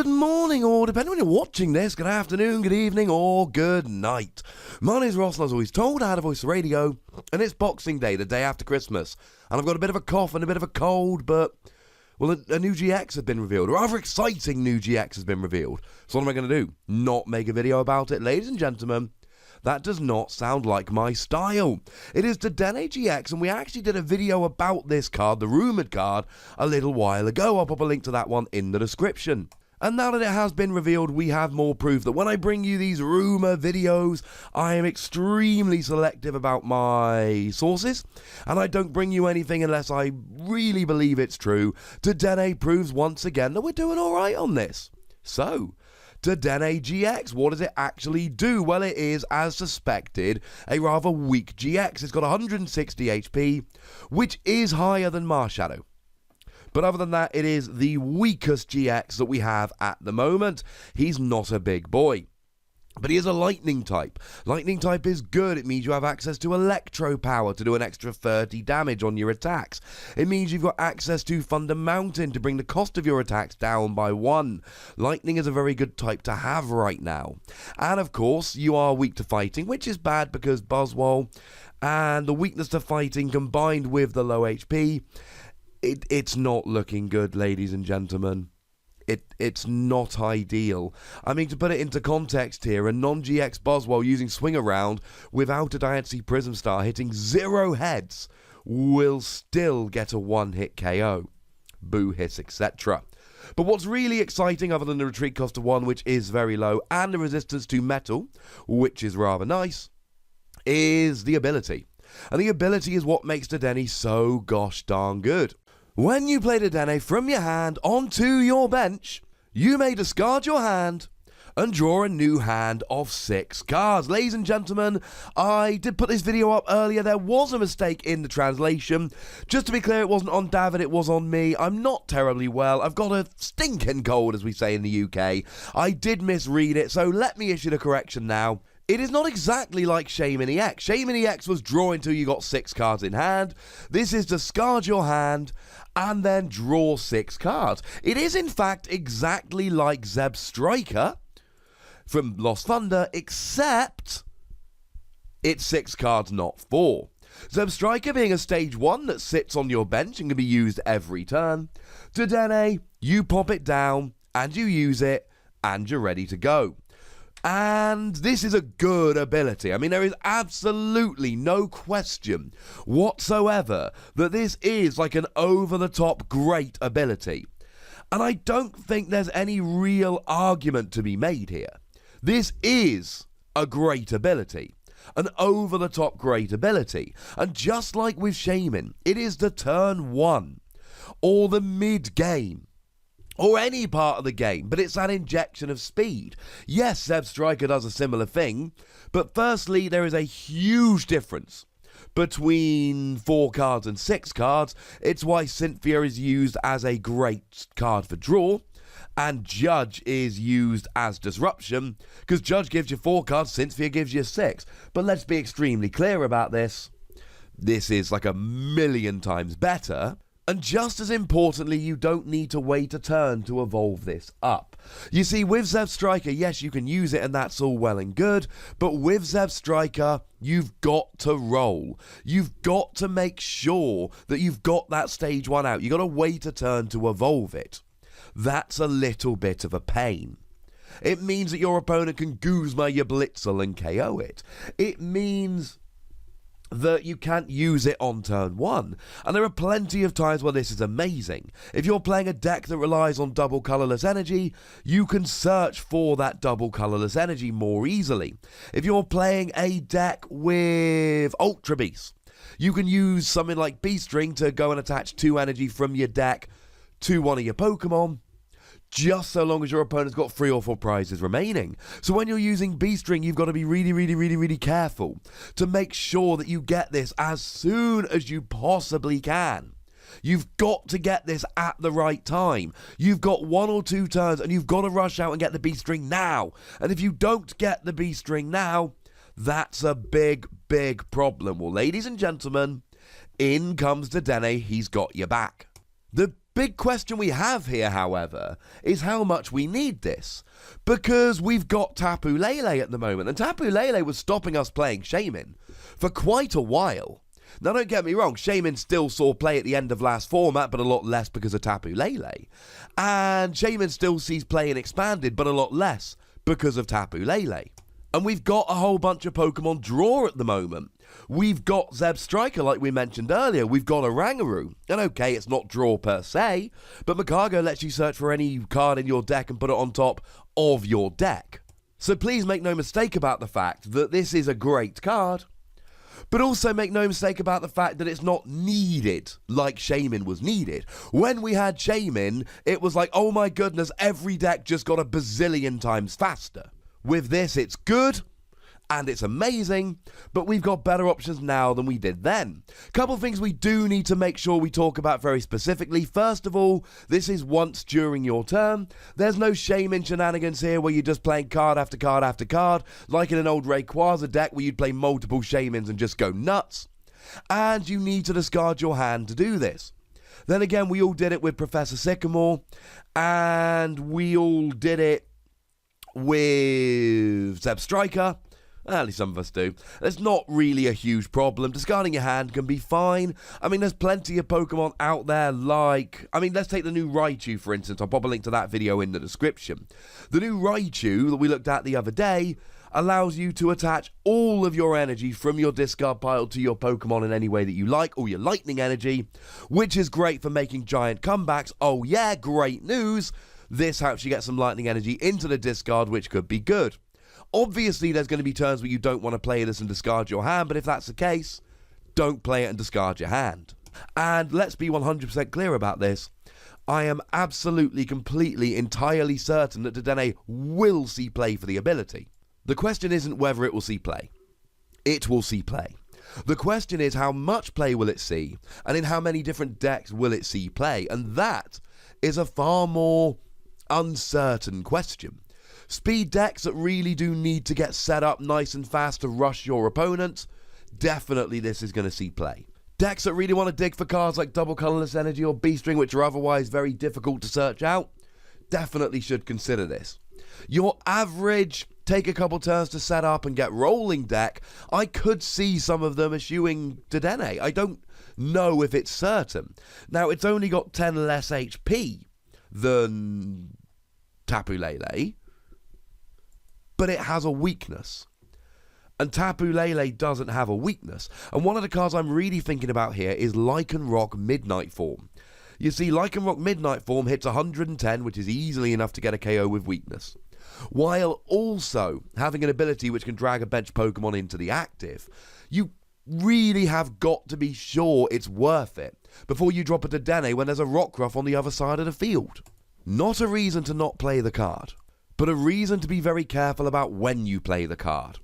Good morning, or depending on when you're watching this, good afternoon, good evening, or good night. My name's Ross, and as always told, I had a voice of radio, and it's Boxing Day, the day after Christmas. And I've got a bit of a cough and a bit of a cold, but, well, a new GX has been revealed. A rather exciting new GX has been revealed. So what am I going to do? Not make a video about it? Ladies and gentlemen, that does not sound like my style. It is Dedenne-GX, and we actually did a video about this card, the rumoured card, a little while ago. I'll pop a link to that one in the description. And now that it has been revealed, we have more proof that when I bring you these rumour videos, I am extremely selective about my sources, and I don't bring you anything unless I really believe it's true. Dedenne proves once again that we're doing alright on this. So, Dedenne-GX, what does it actually do? Well, it is, as suspected, a rather weak GX. It's got 160 HP, which is higher than Marshadow. But other than that, it is the weakest GX that we have at the moment. He's not a big boy. But he is a lightning type. Lightning type is good. It means you have access to electro power to do an extra 30 damage on your attacks. It means you've got access to Thunder Mountain to bring the cost of your attacks down by 1. Lightning is a very good type to have right now. And of course, you are weak to fighting, which is bad because Buzzwole and the weakness to fighting combined with the low HP, it's not looking good, ladies and gentlemen. It's not ideal. I mean, to put it into context here, a non-GX Buzzwole using Swing Around without a Diancie Prism Star hitting 0 heads will still get a one-hit KO. Boo hiss, etc. But what's really exciting, other than the retreat cost of 1, which is very low, and the resistance to metal, which is rather nice, is the ability. And the ability is what makes Dedenne so gosh darn good. When you play Dedenne from your hand onto your bench, you may discard your hand and draw a new hand of 6 cards. Ladies and gentlemen, I did put this video up earlier. There was a mistake in the translation. Just to be clear, it wasn't on David, it was on me. I'm not terribly well. I've got a stinking cold, as we say in the UK. I did misread it, so let me issue the correction now. It is not exactly like Shaymin EX. Shaymin EX was draw until you got 6 cards in hand. This is discard your hand and then draw 6 cards. It is in fact exactly like Zeb Striker from Lost Thunder, except it's 6 cards, not 4. Zeb Striker being a stage 1 that sits on your bench and can be used every turn. Dedenne, you pop it down and you use it and you're ready to go. And this is a good ability. I mean, there is absolutely no question whatsoever that this is like an over-the-top great ability. And I don't think there's any real argument to be made here. This is a great ability. An over-the-top great ability. And just like with Shaymin, it is the turn 1 or the mid-game or any part of the game, but it's that injection of speed. Yes, Zeb Striker does a similar thing, but firstly, there is a huge difference between 4 cards and 6 cards. It's why Cynthia is used as a great card for draw, and Judge is used as disruption, because Judge gives you 4 cards, Cynthia gives you 6. But let's be extremely clear about this. This is like a million times better. And just as importantly, you don't need to wait a turn to evolve this up. You see, with Zeb Striker, yes, you can use it and that's all well and good, but with Zeb Striker, you've got to roll. You've got to make sure that you've got that stage 1 out. You've got to wait a turn to evolve it. That's a little bit of a pain. It means that your opponent can Guzma your Blitzel and KO it. It means that you can't use it on turn 1. And there are plenty of times where this is amazing. If you're playing a deck that relies on double colourless energy, you can search for that double colourless energy more easily. If you're playing a deck with Ultra Beast, you can use something like Beast String to go and attach 2 energy from your deck to one of your Pokemon, just so long as your opponent's got 3 or 4 prizes remaining. So when you're using B-String, you've got to be really careful to make sure that you get this as soon as you possibly can. You've got to get this at the right time. You've got 1 or 2 turns and you've got to rush out and get the B-String now. And if you don't get the B-String now, that's a big problem. Well, ladies and gentlemen, in comes Dedenne, he's got your back. The Big question we have here, however, is how much we need this. Because we've got Tapu Lele at the moment, and Tapu Lele was stopping us playing Shaymin for quite a while. Now, don't get me wrong, Shaymin still saw play at the end of last format, but a lot less because of Tapu Lele. And Shaymin still sees play in Expanded, but a lot less because of Tapu Lele. And we've got a whole bunch of Pokemon draw at the moment. We've got Zeb Striker, like we mentioned earlier. We've got Oranguru. And okay, it's not draw per se, but Macargo lets you search for any card in your deck and put it on top of your deck. So please make no mistake about the fact that this is a great card, but also make no mistake about the fact that it's not needed like Shaymin was needed. When we had Shaymin, it was like, oh my goodness, every deck just got a bazillion times faster. With this, it's good, and it's amazing, but we've got better options now than we did then. Couple things we do need to make sure we talk about very specifically. First of all, this is once during your turn. There's no Shaymin shenanigans here where you're just playing card after card after card, like in an old Rayquaza deck where you'd play multiple Shaymins and just go nuts. And you need to discard your hand to do this. Then again, we all did it with Professor Sycamore, and we all did it with Zeb Striker. At least some of us do. It's not really a huge problem. Discarding your hand can be fine. I mean, there's plenty of Pokemon out there like... I mean, let's take the new Raichu, for instance. I'll pop a link to that video in the description. The new Raichu that we looked at the other day allows you to attach all of your energy from your discard pile to your Pokemon in any way that you like, or your lightning energy, which is great for making giant comebacks. Oh yeah, great news! This helps you get some lightning energy into the discard, which could be good. Obviously, there's going to be turns where you don't want to play this and discard your hand, but if that's the case, don't play it and discard your hand. And let's be 100% clear about this. I am absolutely, completely, entirely certain that Dedenne will see play for the ability. The question isn't whether it will see play. It will see play. The question is how much play will it see, and in how many different decks will it see play, and that is a far more uncertain question. Speed decks that really do need to get set up nice and fast to rush your opponent, definitely this is going to see play. Decks that really want to dig for cards like Double Colorless Energy or B-String, which are otherwise very difficult to search out, definitely should consider this. Your average take a couple turns to set up and get rolling deck, I could see some of them eschewing Dedenne. I don't know if it's certain. Now, it's only got 10 less HP than Tapu Lele, but it has a weakness. And Tapu Lele doesn't have a weakness. And one of the cards I'm really thinking about here is Lycanroc Midnight Form. You see, Lycanroc Midnight Form hits 110, which is easily enough to get a KO with weakness, while also having an ability which can drag a bench Pokemon into the active. You really have got to be sure it's worth it before you drop a Dedenne when there's a Rockruff on the other side of the field. Not a reason to not play the card, but a reason to be very careful about when you play the card.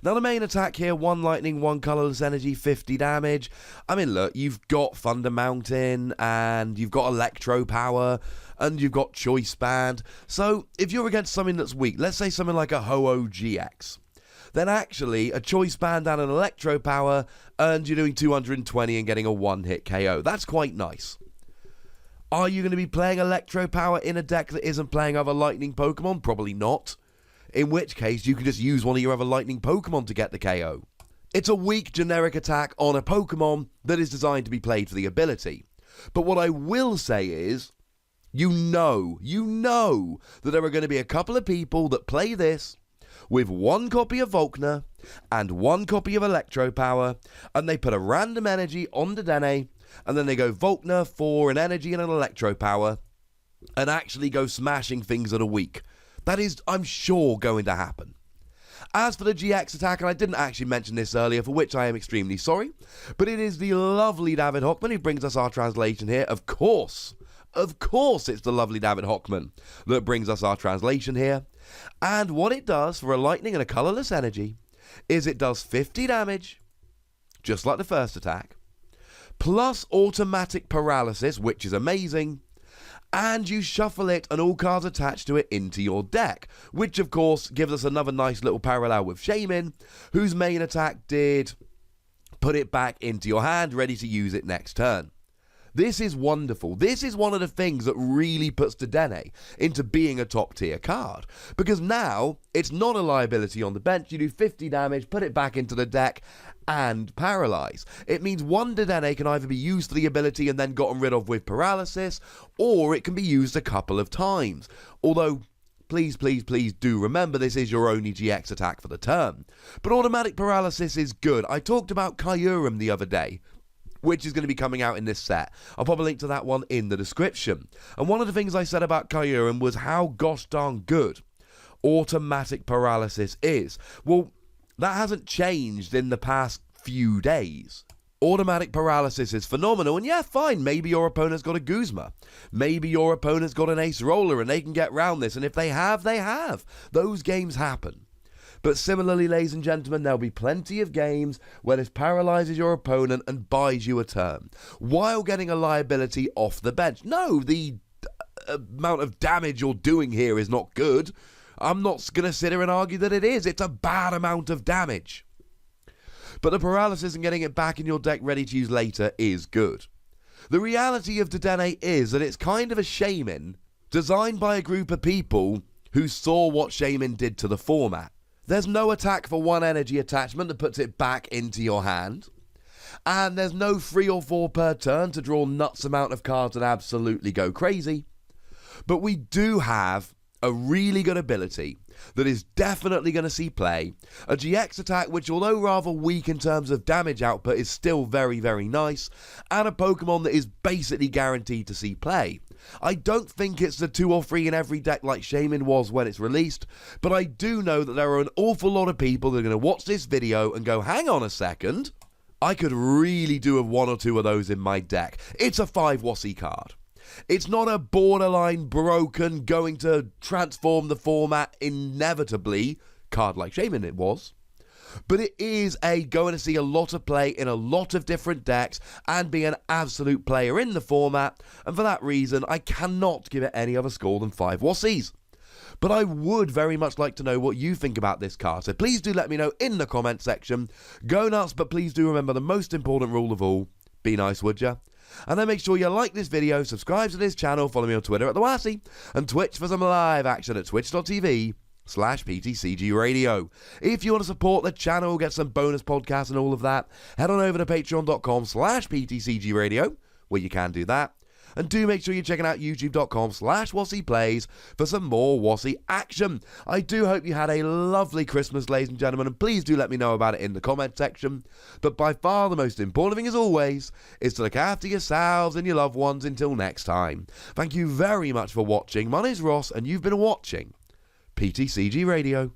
Now, the main attack here, 1 lightning, 1 colorless energy, 50 damage. I mean, look, you've got Thunder Mountain, and you've got Electro Power, and you've got Choice Band. So, if you're against something that's weak, let's say something like a Ho-Oh-GX, then actually, a Choice Band and an Electro Power, and you're doing 220 and getting a one-hit KO. That's quite nice. Are you going to be playing Electro Power in a deck that isn't playing other Lightning Pokemon? Probably not. In which case, you can just use one of your other Lightning Pokemon to get the KO. It's a weak generic attack on a Pokemon that is designed to be played for the ability. But what I will say is, you know that there are going to be a couple of people that play this with 1 copy of Volkner and 1 copy of Electro Power, and they put a random energy on Dedenne, and then they go Volkner for an energy and an Electro Power, and actually go smashing things that are weak. That is, I'm sure, going to happen. As for the GX attack, and I didn't actually mention this earlier, for which I am extremely sorry, but it is the lovely David Hochmann who brings us our translation here. Of course, it's the lovely David Hochmann that brings us our translation here. And what it does for a lightning and a colorless energy is it does 50 damage, just like the first attack, plus automatic paralysis, which is amazing, and you shuffle it and all cards attached to it into your deck, which of course gives us another nice little parallel with Shaymin, whose main attack did put it back into your hand, ready to use it next turn. This is wonderful. This is one of the things that really puts Dedenne into being a top tier card. Because now, it's not a liability on the bench. You do 50 damage, put it back into the deck, and paralyze. It means one Dedenne can either be used for the ability and then gotten rid of with paralysis, or it can be used a couple of times. Although, please do remember this is your only GX attack for the turn. But automatic paralysis is good. I talked about Kyurem the other day, which is going to be coming out in this set. I'll pop a link to that one in the description. And one of the things I said about Kyurem was how gosh darn good automatic paralysis is. Well, that hasn't changed in the past few days. Automatic paralysis is phenomenal, and yeah, fine, maybe your opponent's got a Guzma. Maybe your opponent's got an Ace Roller and they can get round this, and if they have, they have. Those games happen. But similarly, ladies and gentlemen, there'll be plenty of games where this paralyzes your opponent and buys you a turn, while getting a liability off the bench. No, the amount of damage you're doing here is not good. I'm not going to sit here and argue that it is. It's a bad amount of damage. But the paralysis and getting it back in your deck ready to use later is good. The reality of Dedenne is that it's kind of a Shaymin designed by a group of people who saw what Shaymin did to the format. There's no attack for one energy attachment that puts it back into your hand. And there's no 3 or 4 per turn to draw nuts amount of cards and absolutely go crazy. But we do have a really good ability that is definitely going to see play. A GX attack which, although rather weak in terms of damage output, is still very, very nice. And a Pokemon that is basically guaranteed to see play. I don't think it's the 2 or 3 in every deck like Shaymin was when it's released, but I do know that there are an awful lot of people that are going to watch this video and go, hang on a second, I could really do with 1 or 2 of those in my deck. It's a 5 Wossie card. It's not a borderline broken, going to transform the format inevitably card like Shaymin it was. But it is going to see a lot of play in a lot of different decks and be an absolute player in the format, and for that reason I cannot give it any other score than 5 Wossies. But I would very much like to know what you think about this card, so please do let me know in the comment section. Go nuts, but please do remember the most important rule of all: be nice, would ya? And then make sure you like this video, subscribe to this channel, follow me on Twitter at TheWassie, and Twitch for some live action at twitch.tv/PTCGRadio. If you want to support the channel, get some bonus podcasts and all of that, head on over to patreon.com/PTCGRadio, where you can do that. And do make sure you're checking out youtube.com/WassiePlays for some more Wassie action. I do hope you had a lovely Christmas, ladies and gentlemen, and please do let me know about it in the comment section. But by far the most important thing, as always, is to look after yourselves and your loved ones until next time. Thank you very much for watching. My name's Ross, and you've been watching PTCG Radio.